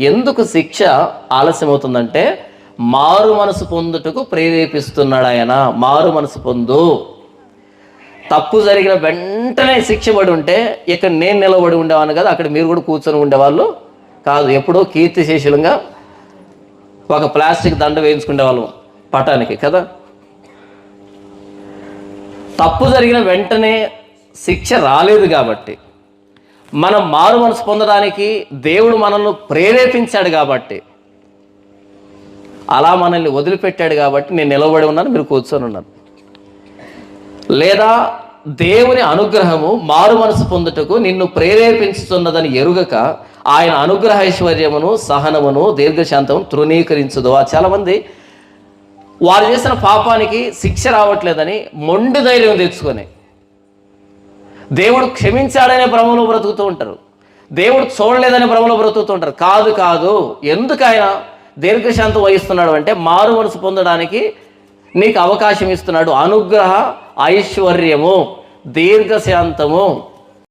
ఎందుకు శిక్ష ఆలస్యమవుతుందంటే మారు మనసు పొందుటకు ప్రేరేపిస్తున్నాడు ఆయన. మారు మనసు పొందు. తప్పు జరిగిన వెంటనే శిక్ష పడి ఉంటే ఇక్కడ నేను నిలబడి ఉండేవాను కదా, అక్కడ మీరు కూడా కూర్చొని ఉండేవాళ్ళు కాదు. ఎప్పుడో కీర్తిశేషులంగా ఒక ప్లాస్టిక్ దండ వేయించుకునే వాళ్ళం పటానికి కదా. తప్పు జరిగిన వెంటనే శిక్ష రాలేదు కాబట్టి, మనం మారు మనసు పొందడానికి దేవుడు మనల్ని ప్రేరేపించాడు కాబట్టి, అలా మనల్ని వదిలిపెట్టాడు కాబట్టి నేను నిలబడి ఉన్నాను, మీరు కూర్చొని ఉన్నారు. లేదా దేవుని అనుగ్రహము మారు మనసు పొందుటకు నిన్ను ప్రేరేపించుతున్నదని ఎరుగక ఆయన అనుగ్రహ ఐశ్వర్యమును, సహనమును, దీర్ఘశాంతమును తృణీకరించదు. చాలామంది వారు చేసిన పాపానికి శిక్ష రావట్లేదని మొండి ధైర్యం తెచ్చుకొని దేవుడు క్షమించాడనే భ్రమలో బ్రతుకుతూ ఉంటారు. దేవుడు చూడలేదనే భ్రమలో బ్రతుకుతూ ఉంటారు. కాదు కాదు, ఎందుకు ఆయన దీర్ఘశాంతం వహిస్తున్నాడు అంటే మారు మనసు పొందడానికి నీకు అవకాశం ఇస్తున్నాడు. అనుగ్రహ ఐశ్వర్యము, దీర్ఘశాంతము,